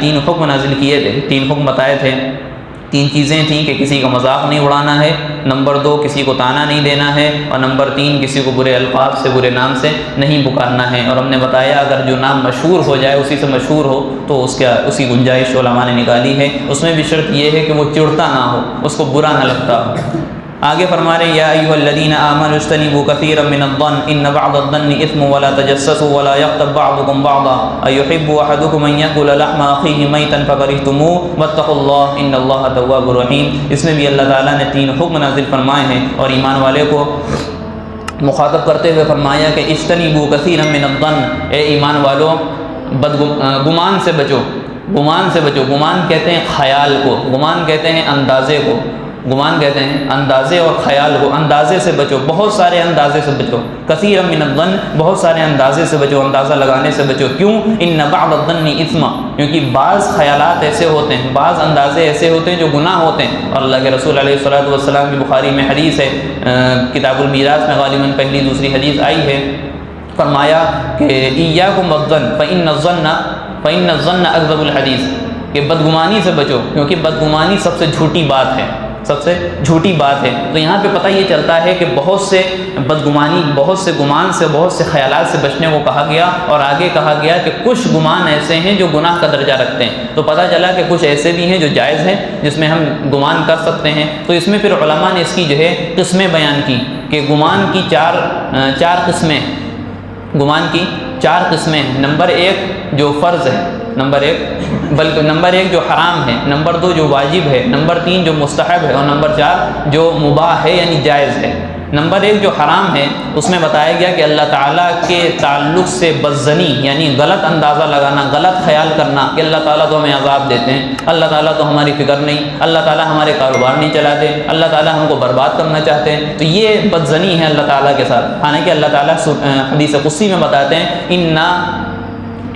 تین حکم نازل کیے تھے، تین حکم بتائے تھے، تین چیزیں تھیں کہ کسی کا مذاق نہیں اڑانا ہے، نمبر 2 کسی کو طعنہ نہیں دینا ہے، اور نمبر 3 کسی کو برے الفاظ سے برے نام سے نہیں پکارنا ہے۔ اور ہم نے بتایا اگر جو نام مشہور ہو جائے، اسی سے مشہور ہو، تو اس کی گنجائش علماء نے نکالی ہے۔ اس میں بھی شرط یہ ہے کہ وہ چڑھتا نہ ہو، اس کو برا نہ لگتا ہو۔ آگے فرما رہے ہیں یا ایھا الذین آمنوا اجتنبوا کثیرا من الظن ان بعض الظن اثم ولا تجسسوا ولا یغتب بعضکم بعضا ایحب احدکم ان یاکل لحم اخیہ میتا فکرہتموہ واتقوا اللہ ان اللہ تواب رحیم۔ اس میں بھی اللہ تعالیٰ نے 3 حکم نازل فرمائے ہیں اور ایمان والے کو مخاطب کرتے ہوئے فرمایا کہ اجتنبوا کثیرا من الظن، اے ایمان والو گمان سے بچو، گمان سے بچو۔ گمان کہتے ہیں خیال کو، گمان کہتے ہیں اندازے کو، گمان کہتے ہیں اندازے اور خیال کو۔ اندازے سے بچو، بہت سارے اندازے سے بچو، کثیر من الظن، بہت سارے اندازے سے بچو، اندازہ لگانے سے بچو۔ کیوں؟ ان بعض الظن اثم، کیونکہ بعض خیالات ایسے ہوتے ہیں، بعض اندازے ایسے ہوتے ہیں جو گناہ ہوتے ہیں۔ اور اللہ کے رسول علیہ الصلوۃ والسلام کی بخاری میں حدیث ہے، کتاب المیراث میں غالباً پہلی دوسری حدیث آئی ہے، فرمایا کہ ایاکم والظن فإن الظن اکذب الحدیث، کہ بدگمانی سے بچو کیونکہ بدگمانی سب سے جھوٹی بات ہے، سب سے جھوٹی بات ہے۔ تو یہاں پہ پتہ یہ چلتا ہے کہ بہت سے بدگمانی، بہت سے گمان سے، بہت سے خیالات سے بچنے کو کہا گیا، اور آگے کہا گیا کہ کچھ گمان ایسے ہیں جو گناہ کا درجہ رکھتے ہیں۔ تو پتہ چلا کہ کچھ ایسے بھی ہیں جو جائز ہیں، جس میں ہم گمان کر سکتے ہیں۔ تو اس میں پھر علماء نے اس کی جو ہے قسمیں بیان کی کہ گمان کی چار قسمیں، گمان کی 4 قسمیں ہیں۔ نمبر 1 جو فرض ہے، نمبر 1 جو حرام ہے، نمبر 2 جو واجب ہے، نمبر 3 جو مستحب ہے، اور نمبر 4 جو مباح ہے یعنی جائز ہے۔ نمبر 1 جو حرام ہے، اس میں بتایا گیا کہ اللہ تعالیٰ کے تعلق سے بدظنی یعنی غلط اندازہ لگانا، غلط خیال کرنا کہ اللہ تعالیٰ تو ہمیں عذاب دیتے ہیں، اللہ تعالیٰ تو ہماری فکر نہیں، اللہ تعالیٰ ہمارے کاروبار نہیں چلاتے، اللہ تعالیٰ ہم کو برباد کرنا چاہتے ہیں۔ تو یہ بدظنی ہے اللہ تعالیٰ کے ساتھ، حالانکہ اللہ تعالیٰ حدیث قدسی میں بتاتے ہیں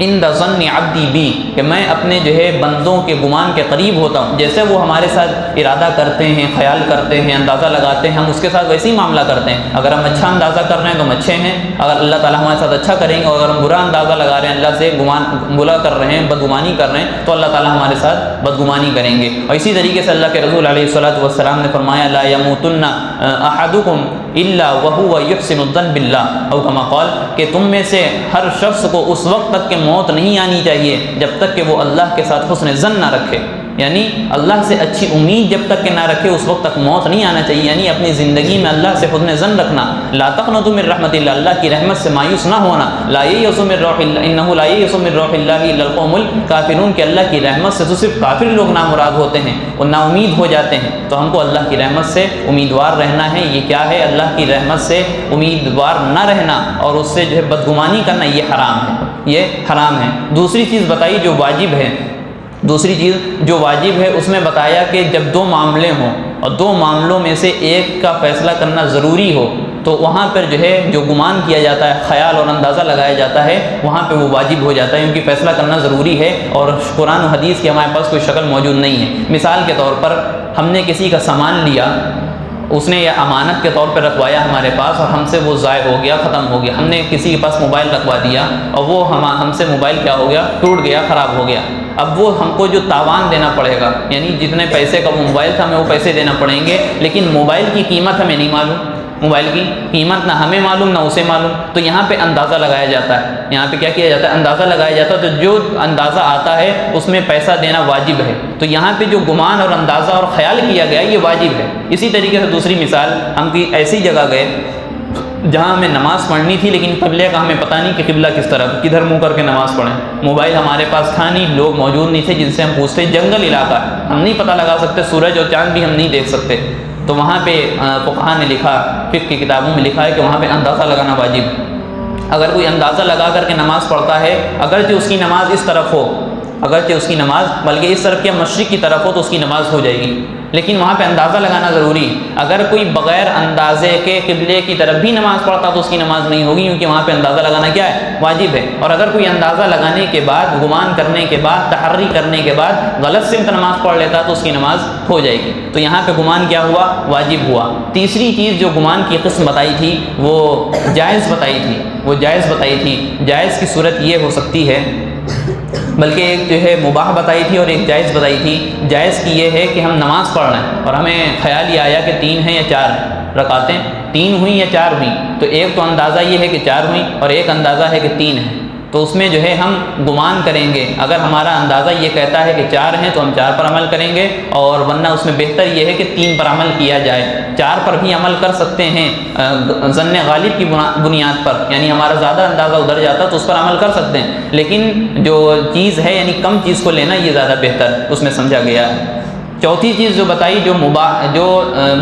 عند ظن عبدی بی، کہ میں اپنے جو ہے بندوں کے گمان کے قریب ہوتا ہوں، جیسے وہ ہمارے ساتھ ارادہ کرتے ہیں، خیال کرتے ہیں، اندازہ لگاتے ہیں، ہم اس کے ساتھ ویسے ہی معاملہ کرتے ہیں۔ اگر ہم اچھا اندازہ کر رہے ہیں تو ہم اچھے ہیں، اگر اللہ تعالیٰ ہمارے ساتھ اچھا کریں گے، اور اگر ہم برا اندازہ لگا رہے ہیں، اللہ سے بلا کر رہے ہیں، بدگمانی کر رہے ہیں، تو اللہ تعالیٰ ہمارے ساتھ بدگمانی کریں گے۔ اور اسی طریقے سے اللہ کے رسول علیہ الصلوۃ والسلام نے فرمایا لا یموتن احدکم الا وهو یحسن الظن باللہ، او کما قال، کہ تم میں سے ہر شخص کو اس وقت تک کہ موت نہیں آنی چاہیے جب تک کہ وہ اللہ کے ساتھ حسن ظن نہ رکھے، یعنی اللہ سے اچھی امید جب تک کہ نہ رکھے اس وقت تک موت نہیں آنا چاہیے، یعنی اپنی زندگی میں اللہ سے حسن ظن رکھنا۔ لا تقنطوا من رحمت اللہ، اللہ کی رحمت سے مایوس نہ ہونا۔ لا یئس من روح اللہ انہ لا یئس من روح اللہ الا القوم الکافرون، کہ اللہ کی رحمت سے تو صرف کافر لوگ نامراد ہوتے ہیں، وہ نا امید ہو جاتے ہیں۔ تو ہم کو اللہ کی رحمت سے امیدوار رہنا ہے۔ یہ کیا ہے؟ اللہ کی رحمت سے امیدوار نہ رہنا اور اس سے جو ہے بدگمانی کرنا، یہ حرام ہے، یہ حرام ہے۔ دوسری چیز بتائی جو واجب ہے، دوسری چیز جو واجب ہے اس میں بتایا کہ جب 2 معاملے ہوں اور 2 معاملوں میں سے ایک کا فیصلہ کرنا ضروری ہو، تو وہاں پر جو ہے جو گمان کیا جاتا ہے، خیال اور اندازہ لگایا جاتا ہے، وہاں پہ وہ واجب ہو جاتا ہے، کیونکہ فیصلہ کرنا ضروری ہے اور قرآن و حدیث کی ہمارے پاس کوئی شکل موجود نہیں ہے۔ مثال کے طور پر ہم نے کسی کا سامان لیا، اس نے یہ امانت کے طور پہ رکھوایا ہمارے پاس، اور ہم سے وہ ضائع ہو گیا، ختم ہو گیا۔ ہم نے کسی کے پاس موبائل رکھوا دیا اور وہ ہم سے موبائل کیا ہو گیا؟ ٹوٹ گیا، خراب ہو گیا۔ اب وہ ہم کو جو تاوان دینا پڑے گا، یعنی جتنے پیسے کا وہ موبائل تھا ہمیں وہ پیسے دینا پڑیں گے، لیکن موبائل کی قیمت ہمیں نہیں معلوم، موبائل کی قیمت نہ ہمیں معلوم نہ اسے معلوم۔ تو یہاں پہ اندازہ لگایا جاتا ہے، یہاں پہ کیا کیا جاتا ہے؟ اندازہ لگایا جاتا ہے۔ تو جو اندازہ آتا ہے اس میں پیسہ دینا واجب ہے۔ تو یہاں پہ جو گمان اور اندازہ اور خیال کیا گیا یہ واجب ہے۔ اسی طریقے سے دوسری مثال، ہم ایسی جگہ گئے جہاں ہمیں نماز پڑھنی تھی، لیکن قبلے کا ہمیں پتہ نہیں کہ قبلہ کس طرف، کدھر منہ کر کے نماز پڑھیں۔ موبائل ہمارے پاس تھا نہیں، لوگ موجود نہیں تھے جن سے ہم پوچھتے، جنگل علاقہ، ہم نہیں پتہ لگا سکتے، سورج اور چاند بھی ہم نہیں دیکھ سکتے۔ تو وہاں پہ فقہا نے لکھا، فقہ کی کتابوں میں لکھا ہے کہ وہاں پہ اندازہ لگانا واجب ہے۔ اگر کوئی اندازہ لگا کر کے نماز پڑھتا ہے، اگرچہ اس کی نماز اس طرف ہو، اگرچہ اس کی نماز بلکہ اس طرف یا مشرق کی طرف ہو، تو اس کی نماز ہو جائے گی، لیکن وہاں پہ اندازہ لگانا ضروری ہے۔ اگر کوئی بغیر اندازے کے قبلے کی طرف بھی نماز پڑھتا تو اس کی نماز نہیں ہوگی، کیونکہ وہاں پہ اندازہ لگانا کیا ہے؟ واجب ہے۔ اور اگر کوئی اندازہ لگانے کے بعد، گمان کرنے کے بعد، تحری کرنے کے بعد غلط سمت نماز پڑھ لیتا تو اس کی نماز ہو جائے گی۔ تو یہاں پہ گمان کیا ہوا؟ واجب ہوا۔ تیسری چیز جو گمان کی قسم بتائی تھی وہ جائز بتائی تھی، وہ جائز بتائی تھی۔ جائز کی صورت یہ ہو سکتی ہے بلکہ ایک جو ہے مباح بتائی تھی اور ایک جائز بتائی تھی۔ جائز کی یہ ہے کہ ہم نماز پڑھ رہے ہیں اور ہمیں خیال یہ آیا کہ 3 ہیں یا 4 رکعتیں، 3 ہوئیں یا 4 ہوئیں، تو ایک تو اندازہ یہ ہے کہ 4 ہوئیں اور ایک اندازہ ہے کہ 3 ہیں، تو اس میں جو ہے ہم گمان کریں گے۔ اگر ہمارا اندازہ یہ کہتا ہے کہ 4 ہیں تو ہم 4 پر عمل کریں گے، اور ورنہ اس میں بہتر یہ ہے کہ 3 پر عمل کیا جائے۔ 4 پر بھی عمل کر سکتے ہیں ظن غالب کی بنیاد پر، یعنی ہمارا زیادہ اندازہ ادھر جاتا تو اس پر عمل کر سکتے ہیں، لیکن جو چیز ہے یعنی کم چیز کو لینا یہ زیادہ بہتر اس میں سمجھا گیا ہے۔ چوتھی چیز جو بتائی جو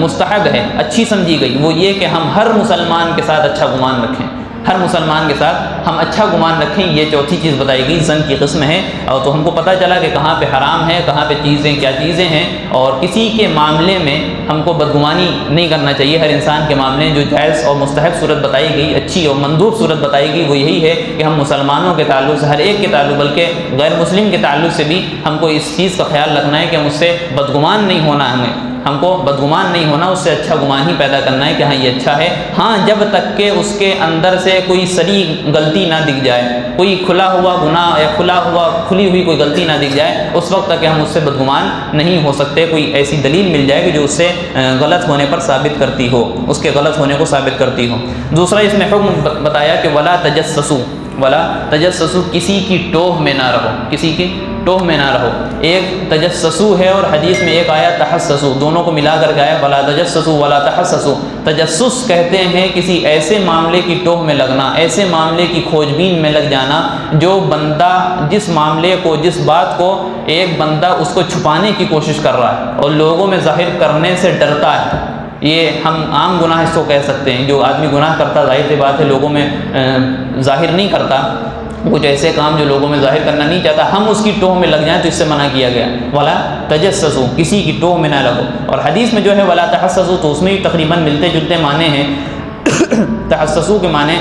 مستحب ہے، اچھی سمجھی گئی، وہ یہ کہ ہم ہر مسلمان کے ساتھ اچھا گمان رکھیں، ہر مسلمان کے ساتھ ہم اچھا گمان رکھیں، یہ چوتھی چیز بتائی گئی، ظن کی قسم ہے۔ اور تو ہم کو پتہ چلا کہ کہاں پہ حرام ہے، کہاں پہ چیزیں کیا چیزیں ہیں، اور کسی کے معاملے میں ہم کو بدگمانی نہیں کرنا چاہیے۔ ہر انسان کے معاملے میں جو جائز اور مستحب صورت بتائی گئی، اچھی اور مندوب صورت بتائی گئی، وہ یہی ہے کہ ہم مسلمانوں کے تعلق سے، ہر ایک کے تعلق، بلکہ غیر مسلم کے تعلق سے بھی ہم کو اس چیز کا خیال رکھنا ہے کہ ہم اس سے بدگمان نہیں ہونا، ہم کو بدگمان نہیں ہونا، اس سے اچھا گمان ہی پیدا کرنا ہے کہ ہاں یہ اچھا ہے۔ ہاں جب تک کہ اس کے اندر سے کوئی صریح غلطی نہ دکھ جائے، کوئی کھلا ہوا گناہ یا کھلی ہوئی کوئی غلطی نہ دکھ جائے، اس وقت تک کہ ہم اس سے بدگمان نہیں ہو سکتے۔ کوئی ایسی دلیل مل جائے کہ جو اس سے غلط ہونے پر ثابت کرتی ہو، اس کے غلط ہونے کو ثابت کرتی ہو۔ دوسرا اس میں حکم بتایا کہ ولا تجسسو، کسی کی ٹوہ میں نہ رہو، کسی کی ٹوہ میں نہ رہو۔ ایک تجسسو ہے اور حدیث میں ایک آیا تحسسو، دونوں کو ملا کر کے آیا ولا تجسسو ولا تحسسو۔ تجسس کہتے ہیں کسی ایسے معاملے کی ٹوہ میں لگنا، ایسے معاملے کی کھوج بین میں لگ جانا جو بندہ جس معاملے کو، جس بات کو ایک بندہ اس کو چھپانے کی کوشش کر رہا ہے اور لوگوں میں ظاہر کرنے سے ڈرتا ہے۔ یہ ہم عام گناہ اس کو کہہ سکتے ہیں، جو آدمی گناہ کرتا ظاہر سی بات ہے لوگوں میں ظاہر نہیں کرتا، کچھ ایسے کام جو لوگوں میں ظاہر کرنا نہیں چاہتا، ہم اس کی ٹوہ میں لگ جائیں تو اس سے منع کیا گیا ولا تجسسو، کسی کی ٹوہ میں نہ لگو۔ اور حدیث میں جو ہے ولا تحسسو، تو اس میں بھی تقریباً ملتے جلتے معنی ہیں۔ تحسسو کے معنی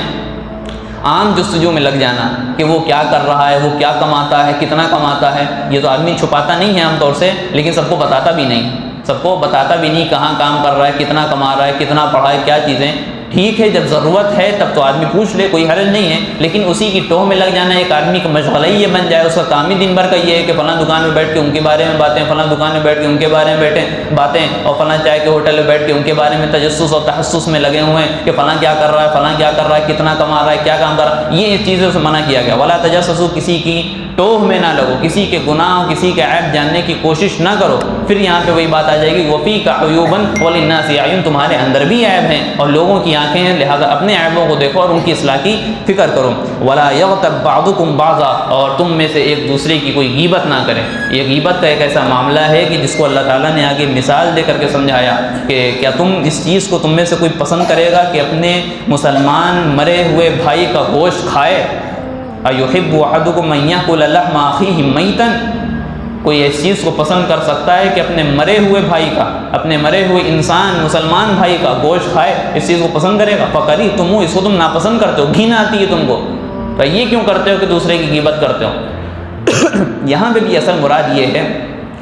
عام جستجو میں لگ جانا کہ وہ کیا کر رہا ہے، وہ کیا کماتا ہے، کتنا کماتا ہے۔ یہ تو آدمی چھپاتا نہیں ہے عام طور سے، لیکن سب کو بتاتا بھی نہیں، سب کو بتاتا بھی نہیں کہاں کام کر رہا ہے، کتنا کما رہا ہے، کتنا پڑھا ہے، کیا چیزیں۔ ٹھیک ہے جب ضرورت ہے تب تو آدمی پوچھ لے، کوئی حرج نہیں ہے، لیکن اسی کی ٹوہ میں لگ جانا ایک آدمی کا مشغلہ ہی یہ بن جائے، اس کا کام ہی دن بھر کا یہ ہے کہ فلاں دکان میں بیٹھ کے ان کے بارے میں باتیں، فلاں دکان میں بیٹھ کے ان کے بارے میں باتیں، اور فلاں چائے کے ہوٹل میں بیٹھ کے ان کے بارے میں تجسس اور تحسس میں لگے ہوئے ہیں کہ فلاں کیا کر رہا ہے، فلاں کیا کر رہا ہے، کتنا کما رہا ہے، کیا کام کر رہا ہے۔ یہ چیزوں سے منع کیا گیا ولا تجسسو، کسی کی ٹوہ میں نہ لگو، کسی کے گناہ، کسی کے عیب جاننے کی کوشش نہ کرو۔ پھر یہاں پہ وہی بات آ جائے گی وفی کا عیوباً وللناس اعین، تمہارے اندر بھی عیب ہیں اور لوگوں کی آنکھیں ہیں، لہذا اپنے عیبوں کو دیکھو اور ان کی اصلاح کی فکر کرو۔ ولا یغتب بعضکم بعضا، اور تم میں سے ایک دوسرے کی کوئی غیبت نہ کرے۔ یہ غیبت کا ایک ایسا معاملہ ہے کہ جس کو اللہ تعالیٰ نے آگے مثال دے کر کے سمجھایا کہ کیا اس چیز کو تم میں سے کوئی پسند کرے گا کہ اپنے مسلمان مرے ہوئے بھائی کا گوشت کھائے؟ ایحب احدکم ان یاکل لحم اخیہ میتا، کوئی اس چیز کو پسند کر سکتا ہے کہ اپنے مرے ہوئے بھائی کا، اپنے مرے ہوئے انسان مسلمان بھائی کا گوشت کھائے؟ اس چیز کو پسند کرے گا؟ فکریہتموہ، اس کو تم ناپسند کرتے ہو، گھن آتی ہے تم کو، تو یہ کیوں کرتے ہو کہ دوسرے کی غیبت کرتے ہو؟ یہاں پہ بھی اصل مراد یہ ہے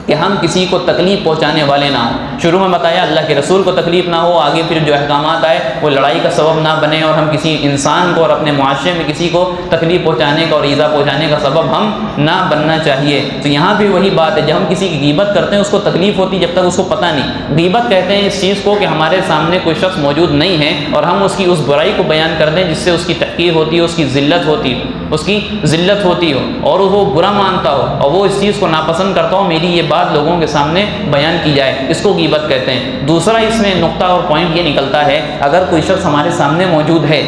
کہ ہم کسی کو تکلیف پہنچانے والے نہ ہوں۔ شروع میں بتایا اللہ کے رسول کو تکلیف نہ ہو، آگے پھر جو احکامات آئے وہ لڑائی کا سبب نہ بنے اور ہم کسی انسان کو اور اپنے معاشرے میں کسی کو تکلیف پہنچانے کا اور ایذا پہنچانے کا سبب ہم نہ بننا چاہیے۔ تو یہاں بھی وہی بات ہے، جب ہم کسی کی غیبت کرتے ہیں اس کو تکلیف ہوتی جب تک اس کو پتہ نہیں۔ غیبت کہتے ہیں اس چیز کو کہ ہمارے سامنے کوئی شخص موجود نہیں ہے اور ہم اس کی اس برائی کو بیان کر دیں جس سے اس کی تحقیر ہوتی ہے، اس کی ذلت ہوتی ہے، اس کی ذلت ہوتی ہو اور وہ برا مانتا ہو اور وہ اس چیز کو ناپسند کرتا ہو، میری یہ بات لوگوں کے سامنے بیان کی جائے، اس کو غیبت کہتے ہیں۔ دوسرا اس میں نقطہ اور پوائنٹ یہ نکلتا ہے، اگر کوئی شخص ہمارے سامنے موجود ہے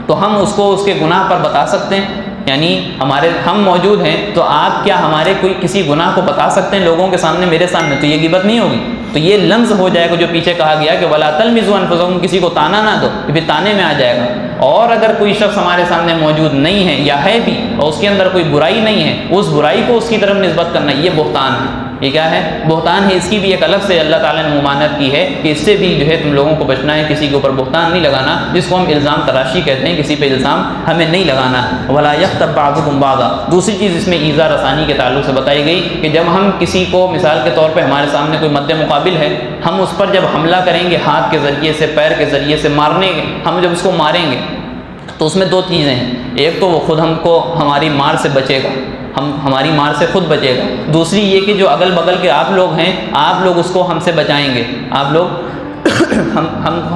تو ہم اس کو اس کے گناہ پر بتا سکتے ہیں، یعنی ہم موجود ہیں تو آپ کیا ہمارے کوئی کسی گناہ کو بتا سکتے ہیں لوگوں کے سامنے، میرے سامنے؟ تو یہ غیبت نہیں ہوگی، تو یہ لمز ہو جائے گا جو پیچھے کہا گیا کہ ولا تلمزوا انفسکم، کسی کو تانا نہ دو، یہ پھر تانے میں آ جائے گا۔ اور اگر کوئی شخص ہمارے سامنے موجود نہیں ہے یا ہے بھی اور اس کے اندر کوئی برائی نہیں ہے، اس برائی کو اس کی طرف نسبت کرنا، یہ بہتان ہے۔ یہ کیا ہے؟ بہتان ہے۔ اس کی بھی ایک الگ سے اللہ تعالیٰ نے ممانعت کی ہے کہ اس سے بھی جو ہے تم لوگوں کو بچنا ہے، کسی کے اوپر بہتان نہیں لگانا، جس کو ہم الزام تراشی کہتے ہیں، کسی پہ الزام ہمیں نہیں لگانا۔ ولا یغتب بعضکم بعضا، دوسری چیز اس میں ایذا رسانی کے تعلق سے بتائی گئی کہ جب ہم کسی کو مثال کے طور پہ ہمارے سامنے کوئی مد مقابل ہے، ہم اس پر جب حملہ کریں گے ہاتھ کے ذریعے سے، پیر کے ذریعے سے مارنے گے، ہم جب اس کو ماریں گے تو اس میں دو چیزیں ہیں، ایک تو وہ خود ہم کو ہماری مار سے بچے گا، ہماری مار سے خود بچے گا۔ دوسری یہ کہ جو اگل بغل کے آپ لوگ ہیں، آپ لوگ اس کو ہم سے بچائیں گے، آپ لوگ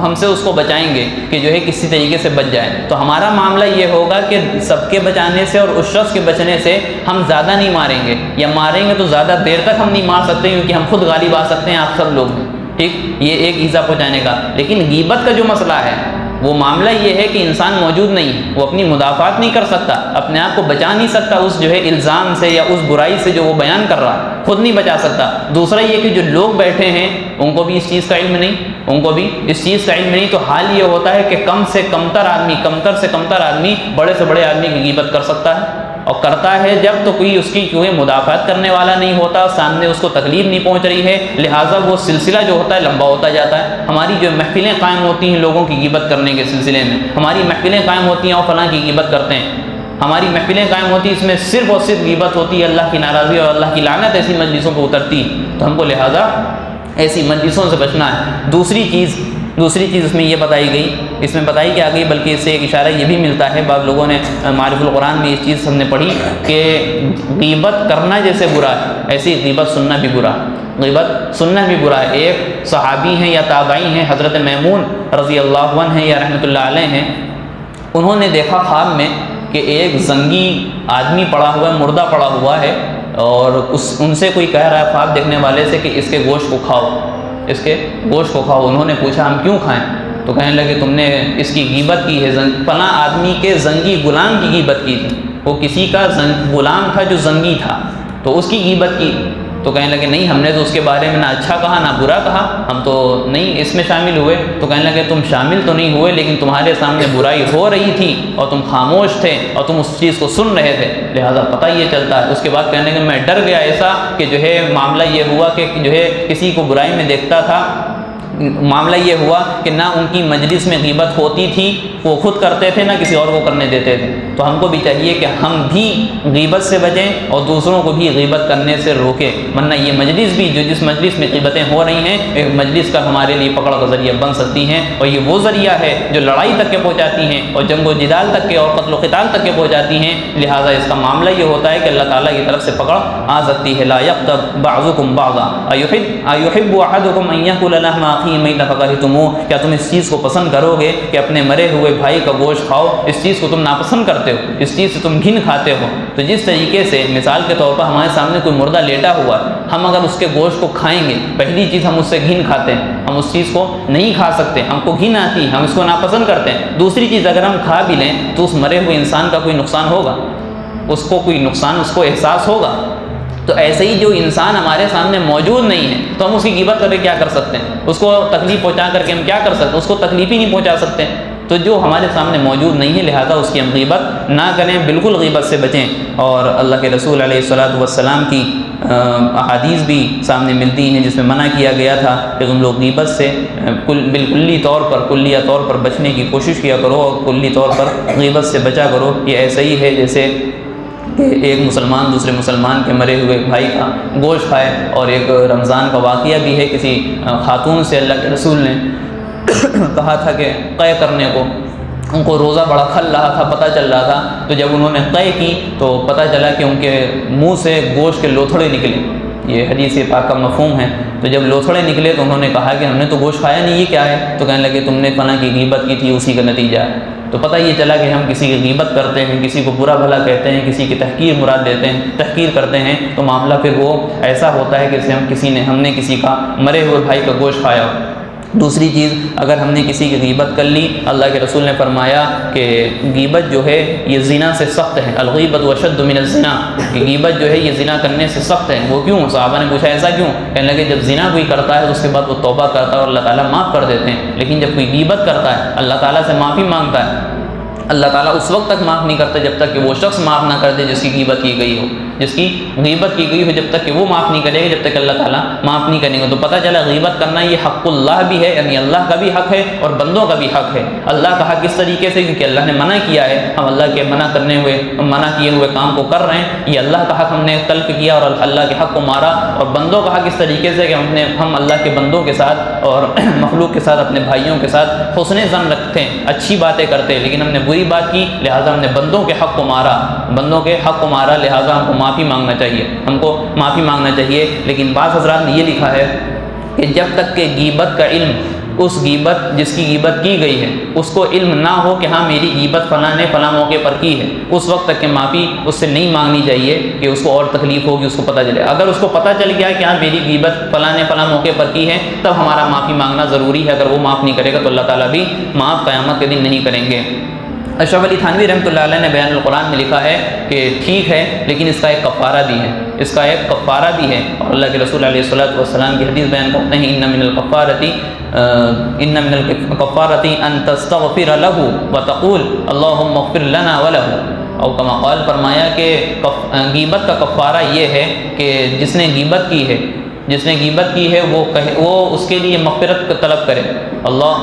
ہم سے اس کو بچائیں گے کہ جو ہے کسی طریقے سے بچ جائے۔ تو ہمارا معاملہ یہ ہوگا کہ سب کے بچانے سے اور اس شخص کے بچنے سے ہم زیادہ نہیں ماریں گے، یا ماریں گے تو زیادہ دیر تک ہم نہیں مار سکتے کیونکہ ہم خود غالب آ سکتے ہیں آپ سب لوگ میں، ٹھیک، یہ ایک ایذا پہنچانے کا۔ لیکن غیبت کا جو مسئلہ ہے وہ معاملہ یہ ہے کہ انسان موجود نہیں ہے، وہ اپنی مدافعت نہیں کر سکتا، اپنے آپ کو بچا نہیں سکتا اس جو ہے الزام سے یا اس برائی سے جو وہ بیان کر رہا ہے، خود نہیں بچا سکتا۔ دوسرا یہ کہ جو لوگ بیٹھے ہیں ان کو بھی اس چیز کا علم نہیں، ان کو بھی اس چیز کا علم نہیں، تو حال یہ ہوتا ہے کہ کم سے کمتر آدمی، کمتر سے کمتر آدمی بڑے سے بڑے آدمی کی غیبت کر سکتا ہے، اور کرتا ہے جب تو کوئی اس کی کیونکہ مدافعت کرنے والا نہیں ہوتا، سامنے اس کو تکلیف نہیں پہنچ رہی ہے، لہٰذا وہ سلسلہ جو ہوتا ہے لمبا ہوتا جاتا ہے۔ ہماری جو محفلیں قائم ہوتی ہیں لوگوں کی غیبت کرنے کے سلسلے میں، ہماری محفلیں قائم ہوتی ہیں اور فلاں کی غیبت کرتے ہیں، ہماری محفلیں قائم ہوتی ہیں، اس میں صرف اور صرف غیبت ہوتی ہے، اللہ کی ناراضی اور اللہ کی لعنت ایسی مجلسوں پہ اترتی، تو ہم کو لہٰذا ایسی مجلسوں سے بچنا ہے۔ دوسری چیز اس میں یہ بتائی گئی، اس میں بتائی کیا گئی، بلکہ اس سے ایک اشارہ یہ بھی ملتا ہے، بعض لوگوں نے معارف القرآن میں اس چیز ہم نے پڑھی کہ غیبت کرنا جیسے برا ہے ایسی غیبت سننا بھی برا ہے، غیبت سننا بھی برا ہے۔ ایک صحابی ہیں یا تابعی ہیں، حضرت میمون رضی اللہ عنہ ہیں یا رحمۃ اللہ علیہ ہیں، انہوں نے دیکھا خواب میں کہ ایک زنگی آدمی پڑا ہوا ہے، مردہ پڑا ہوا ہے، اور ان سے کوئی کہہ رہا ہے خواب دیکھنے والے سے کہ اس کے گوشت کو کھاؤ، اس کے گوشت کو کھاؤ۔ انہوں نے پوچھا ہم کیوں کھائیں؟ تو کہنے لگے تم نے اس کی غیبت کی ہے، فلاں آدمی کے زنگی غلام کی غیبت کی تھی، وہ کسی کا غلام تھا جو زنگی تھا، تو اس کی غیبت کی۔ تو کہنے لگے نہیں، ہم نے تو اس کے بارے میں نہ اچھا کہا نہ برا کہا، ہم تو نہیں اس میں شامل ہوئے۔ تو کہنے لگے تم شامل تو نہیں ہوئے، لیکن تمہارے سامنے برائی ہو رہی تھی اور تم خاموش تھے اور تم اس چیز کو سن رہے تھے، لہٰذا پتہ یہ چلتا ہے۔ اس کے بعد کہنے لگے میں ڈر گیا ایسا کہ جو ہے معاملہ یہ ہوا کہ جو ہے کسی کو برائی میں دیکھتا تھا، معاملہ یہ ہوا کہ نہ ان کی مجلس میں غیبت ہوتی تھی، وہ خود کرتے تھے، نہ کسی اور کو کرنے دیتے تھے۔ تو ہم کو بھی چاہیے کہ ہم بھی غیبت سے بچیں اور دوسروں کو بھی غیبت کرنے سے روکیں، ورنہ یہ مجلس بھی جو جس مجلس میں غیبتیں ہو رہی ہیں، ایک مجلس کا ہمارے لیے پکڑ کا ذریعہ بن سکتی ہیں، اور یہ وہ ذریعہ ہے جو لڑائی تک کے پہنچاتی ہیں اور جنگ و جدال تک کے اور قتل و قتال تک کے پہنچاتی ہیں۔ لہٰذا اس کا معاملہ یہ ہوتا ہے کہ اللہ تعالیٰ کی طرف سے پکڑ آ سکتی ہے۔ لا یغتب بعضکم بعضا ایحب احدکم ان یاکل لحم اخیہ میتا فکرہتموہ، کیا تم اس چیز کو پسند کرو گے کہ اپنے مرے ہوئے بھائی کا گوشت کھاؤ؟ اس چیز کو تم ناپسند کرتے ہو، اس چیز سے تم گھن کھاتے ہو۔ تو جس طریقے سے مثال کے طور پر ہمارے سامنے کوئی مردہ لیٹا ہوا ہے، ہم اگر اس کے گوشت کو کھائیں گے، پہلی چیز ہم اس سے گھن کھاتے ہیں، ہم اس چیز کو نہیں کھا سکتے، ہم کو گھن آتی ہے، ہم اس کو ناپسند کرتے ہیں۔ دوسری چیز اگر ہم کھا بھی لیں تو اس مرے ہوئے انسان کا کوئی نقصان ہوگا، اس کو کوئی نقصان اس کو احساس ہوگا۔ تو ایسے ہی جو انسان ہمارے سامنے موجود نہیں ہے تو ہم اس کی غیبت کر کے کیا کر سکتے ہیں؟ اس کو تکلیف پہنچا کر کے ہم کیا کر سکتے ہیں؟ اس کو تکلیف ہی نہیں پہنچا سکتے۔ تو جو ہمارے سامنے موجود نہیں ہے لہذا اس کی ہم غیبت نہ کریں، بالکل غیبت سے بچیں۔ اور اللہ کے رسول علیہ الصلاۃ والسلام کی احادیث بھی سامنے ملتی ہیں جس میں منع کیا گیا تھا کہ تم لوگ غیبت سے بالکلی طور پر، کلیہ طور پر بچنے کی کوشش کیا کرو، اور کلی طور پر غیبت سے بچا کرو۔ یہ ایسا ہی ہے جیسے کہ ایک مسلمان دوسرے مسلمان کے مرے ہوئے بھائی کا گوشت کھائے۔ اور ایک رمضان کا واقعہ بھی ہے، کسی خاتون سے اللہ کے رسول نے کہا تھا کہ قے کرنے کو، ان کو روزہ بڑا کھل رہا تھا، پتہ چل رہا تھا، تو جب انہوں نے قے کی تو پتہ چلا کہ ان کے منہ سے گوشت کے لوتھڑے نکلے۔ یہ حدیث پاک کا مفہوم ہے۔ تو جب لوتھڑے نکلے تو انہوں نے کہا کہ ہم نے تو گوشت کھایا نہیں، یہ کیا ہے؟ تو کہنے لگے تم نے فلاں کی غیبت کی تھی، اسی کا نتیجہ ہے۔ تو پتہ یہ چلا کہ ہم کسی کی غیبت کرتے ہیں، کسی کو برا بھلا کہتے ہیں، کسی کی تحقیر مراد دیتے ہیں، تحقیر کرتے ہیں، تو معاملہ پھر وہ ایسا ہوتا ہے کہ جیسے ہم نے کسی کا مرے ہوئے بھائی کا گوشت کھایا ہو۔ دوسری چیز، اگر ہم نے کسی کی غیبت کر لی، اللہ کے رسول نے فرمایا کہ غیبت جو ہے یہ زنا سے سخت ہے، الغیبت اشد من الزنا، کہ غیبت جو ہے یہ زنا کرنے سے سخت ہے۔ وہ کیوں؟ صحابہ نے پوچھا ایسا کیوں؟ کہنے لگے جب زنا کوئی کرتا ہے تو اس کے بعد وہ توبہ کرتا ہے اور اللہ تعالیٰ معاف کر دیتے ہیں، لیکن جب کوئی غیبت کرتا ہے اللہ تعالیٰ سے معافی مانگتا ہے، اللہ تعالیٰ اس وقت تک معاف نہیں کرتا جب تک کہ وہ شخص معاف نہ کر دے جس کی غیبت کی گئی ہو، جس کی غیبت کی گئی ہو، جب تک کہ وہ معاف نہیں کرے گا، جب تک کہ اللہ تعالیٰ معاف نہیں کریں گے۔ تو پتہ چلا غیبت کرنا یہ حق اللہ بھی ہے، یعنی اللہ کا بھی حق ہے اور بندوں کا بھی حق ہے۔ اللہ کا حق اس طریقے سے کیونکہ اللہ نے منع کیا ہے، ہم اللہ کے منع کیے ہوئے کام کو کر رہے ہیں، یہ اللہ کا حق ہم نے تلف کیا اور اللہ کے حق کو مارا۔ اور بندوں کا حق اس طریقے سے کہ ہم اللہ کے بندوں کے ساتھ اور مخلوق کے ساتھ، اپنے بھائیوں کے ساتھ حسن ظن رکھتے ہیں، اچھی باتیں کرتے ہیں، لیکن ہم نے بری بات کی لہٰذا ہم نے بندوں کے حق کو مارا، لہٰذا ہم کو معاف معافی مانگنا چاہیے، ہم کو معافی مانگنا چاہیے۔ لیکن بعض حضرات نے یہ لکھا ہے کہ جب تک کہ غیبت کا علم، اس غیبت جس کی غیبت کی گئی ہے اس کو علم نہ ہو کہ ہاں میری غیبت فلاں نے فلاں موقع پر کی ہے، اس وقت تک کہ معافی اس سے نہیں مانگنی چاہیے کہ اس کو اور تکلیف ہوگی، اس کو پتہ چلے۔ اگر اس کو پتہ چل گیا کہ ہاں میری غیبت فلاں نے فلاں موقع پر کی ہے، تب ہمارا معافی مانگنا ضروری ہے۔ اگر وہ معاف نہیں کرے گا تو اللہ تعالیٰ بھی معاف قیامت کے دن نہیں کریں گے۔ اشرف علی تھانوی رحمۃ اللہ علیہ نے بیان القرآن میں لکھا ہے کہ ٹھیک ہے لیکن اس کا ایک کفارہ بھی ہے، اس کا ایک کفارہ بھی ہے، اور اللہ کے رسول علیہ الصلوۃ والسلام کی حدیث بیان کرتے ہیں ان من الکفارۃ ان تستغفر له وتقول اللهم اغفر لنا وله، اور کما قال فرمایا کہ غیبت کا کفارہ یہ ہے کہ جس نے غیبت کی ہے، جس نے غیبت کی ہے وہ اس کے لیے مغفرت طلب کرے، اللہ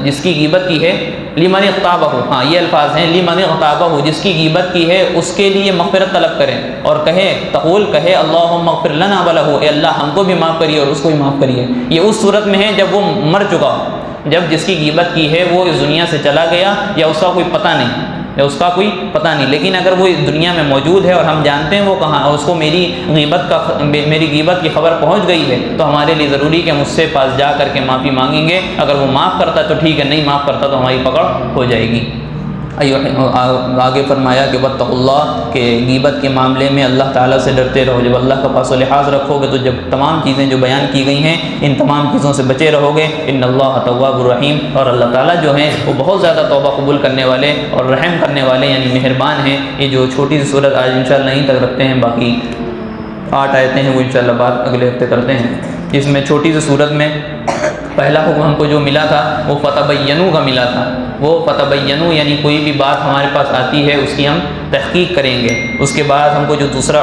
جس کی غیبت کی ہے لمن اغتابہ، ہاں یہ الفاظ ہیں لمن اغتابہ، جس کی غیبت کی ہے اس کے لیے مغفرت طلب کرے، اور کہے تقول کہے اللہم اغفر لنا ولہ، اے اللہ ہم کو بھی معاف کریے اور اس کو بھی معاف کریے۔ یہ اس صورت میں ہے جب وہ مر چکا ہو، جب جس کی غیبت کی ہے وہ اس دنیا سے چلا گیا یا اس کا کوئی پتہ نہیں، یا اس کا کوئی پتہ نہیں، لیکن اگر وہ اس دنیا میں موجود ہے اور ہم جانتے ہیں وہ کہاں، اور اس کو میری غیبت کی خبر پہنچ گئی ہے، تو ہمارے لیے ضروری کہ ہم اس سے پاس جا کر کے معافی مانگیں گے۔ اگر وہ معاف کرتا تو ٹھیک ہے، نہیں معاف کرتا تو ہماری پکڑ ہو جائے گی۔ آگے فرمایا کہ واتقوا اللہ، کہ غیبت کے معاملے میں اللہ تعالیٰ سے ڈرتے رہو۔ جب اللہ کا پاس و لحاظ رکھو گے تو جب تمام چیزیں جو بیان کی گئی ہیں ان تمام چیزوں سے بچے رہو گے۔ ان اللہ تواب الرحیم، اور اللہ تعالیٰ جو ہیں وہ بہت زیادہ توبہ قبول کرنے والے اور رحم کرنے والے یعنی مہربان ہیں۔ یہ جو چھوٹی سی صورت آج انشاءاللہ یہیں تک رکھتے ہیں، باقی 8 آیتیں ہیں وہ انشاءاللہ بعد اگلے ہفتے کرتے ہیں۔ جس میں چھوٹی سی صورت میں پہلا حکم ہم کو جو ملا تھا وہ فتبینوا کا ملا تھا، وہ فتبینوا یعنی کوئی بھی بات ہمارے پاس آتی ہے اس کی ہم تحقیق کریں گے۔ اس کے بعد ہم کو جو دوسرا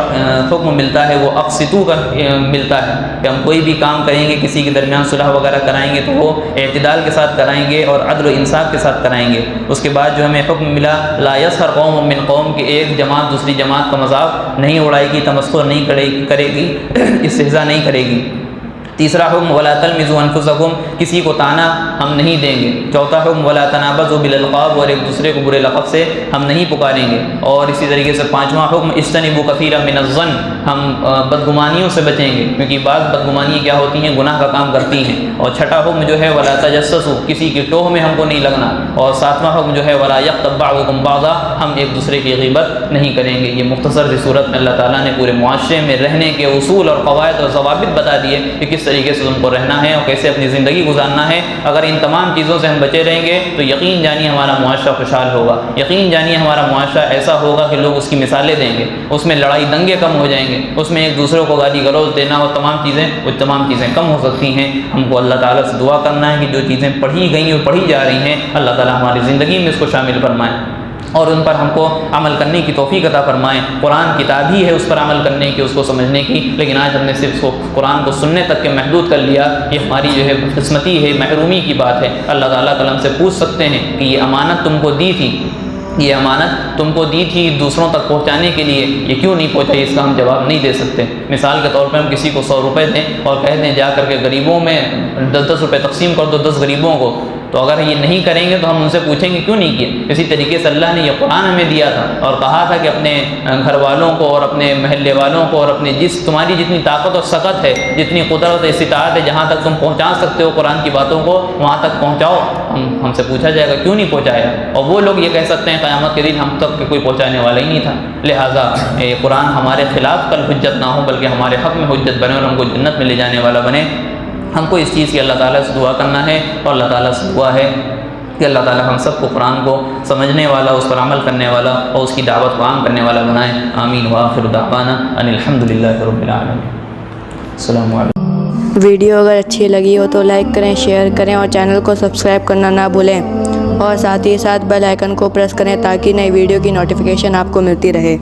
حکم ملتا ہے وہ اقسطوا کا ملتا ہے کہ ہم کوئی بھی کام کریں گے، کسی کے درمیان صلح وغیرہ کرائیں گے تو وہ اعتدال کے ساتھ کرائیں گے اور عدل و انصاف کے ساتھ کرائیں گے۔ اس کے بعد جو ہمیں حکم ملا لا یسخر قوم من قوم، کہ ایک جماعت دوسری جماعت کا مذاق نہیں اڑائے گی، تمسخر نہیں کرے گی، استہزاء نہیں کرے گی۔ تیسرا حکم ولا تلمزوا انفسکم، کسی کو طعنہ ہم نہیں دیں گے۔ چوتھا حکم ولا تنابزوا بالالقاب، اور ایک دوسرے کو برے لقب سے ہم نہیں پکاریں گے۔ اور اسی طریقے سے پانچواں حکم اجتنبوا کثیرا من الظن، ہم بدگمانیوں سے بچیں گے کیونکہ بعض بدگمانیاں کیا ہوتی ہیں، گناہ کا کام کرتی ہیں۔ اور چھٹا حکم جو ہے ولا تجسسوا، کسی کی ٹوہ میں ہم کو نہیں لگنا۔ اور ساتواں حکم جو ہے ولا یغتب بعضکم بعضا، ہم ایک دوسرے کی غیبت نہیں کریں گے۔ یہ مختصر سی صورت میں اللہ تعالیٰ نے پورے معاشرے میں رہنے کے اصول اور قواعد اور ضوابط بتا دیے کہ کس طریقے سے ان کو رہنا ہے اور کیسے اپنی زندگی گزارنا ہے۔ اگر ان تمام چیزوں سے ہم بچے رہیں گے تو یقین جانیے ہمارا معاشرہ خوشحال ہوگا، یقین جانیے ہمارا معاشرہ ایسا ہوگا کہ لوگ اس کی مثالیں دیں گے، اس میں لڑائی دنگے کم ہو جائیں گے، اس میں ایک دوسرے کو گالی گلوچ دینا اور تمام چیزیں کم ہو سکتی ہیں۔ ہم کو اللہ تعالیٰ سے دعا کرنا ہے کہ جو چیزیں پڑھی گئی اور پڑھی جا رہی ہیں اللہ تعالیٰ ہماری زندگی میں اس کو شامل فرمائے اور ان پر ہم کو عمل کرنے کی توفیق عطا فرمائیں۔ قرآن کتاب ہی ہے اس پر عمل کرنے کی، اس کو سمجھنے کی، لیکن آج ہم نے صرف اس کو قرآن کو سننے تک کے محدود کر لیا۔ یہ ہماری جو ہے قسمتی ہے، محرومی کی بات ہے۔ اللہ تعالیٰ کلام سے پوچھ سکتے ہیں کہ یہ امانت تم کو دی تھی، یہ امانت تم کو دی تھی دوسروں تک پہنچانے کے لیے، یہ کیوں نہیں پہنچائی؟ اس کا ہم جواب نہیں دے سکتے۔ مثال کے طور پہ ہم کسی کو 100 روپے دیں اور کہہ دیں جا کر کے غریبوں میں 10 روپے تقسیم کر دو 10 غریبوں کو، تو اگر یہ نہیں کریں گے تو ہم ان سے پوچھیں گے کیوں نہیں کیے؟ اسی طریقے سے اللہ نے یہ قرآن ہمیں دیا تھا اور کہا تھا کہ اپنے گھر والوں کو اور اپنے محلے والوں کو اور اپنے تمہاری جتنی طاقت اور سکت ہے، جتنی قدرت استطاعت ہے، جہاں تک تم پہنچا سکتے ہو قرآن کی باتوں کو وہاں تک پہنچاؤ۔ ہم سے پوچھا جائے گا کیوں نہیں پہنچایا، اور وہ لوگ یہ کہہ سکتے ہیں قیامت کے دن ہم تک کہ کوئی پہنچانے والا ہی نہیں تھا۔ لہٰذا یہ قرآن ہمارے خلاف کل حجت نہ ہو بلکہ ہمارے حق میں حجت بنے اور ہم کو جنت میں لے جانے والا بنے۔ ہم کو اس چیز کی اللہ تعالیٰ سے دعا کرنا ہے، اور اللہ تعالیٰ سے دعا ہے کہ اللہ تعالیٰ ہم سب کو قرآن کو سمجھنے والا، اس پر عمل کرنے والا اور اس کی دعوت کو عام کرنے والا بنائے۔ آمین وآخر دعوانا ان الحمد للہ رب العالمین۔ السلام علیکم۔ ویڈیو اگر اچھی لگی ہو تو لائک کریں، شیئر کریں اور چینل کو سبسکرائب کرنا نہ بھولیں، اور ساتھ ہی ساتھ بیل آئیکن کو پریس کریں تاکہ نئی ویڈیو کی نوٹیفیکیشن آپ کو ملتی رہے۔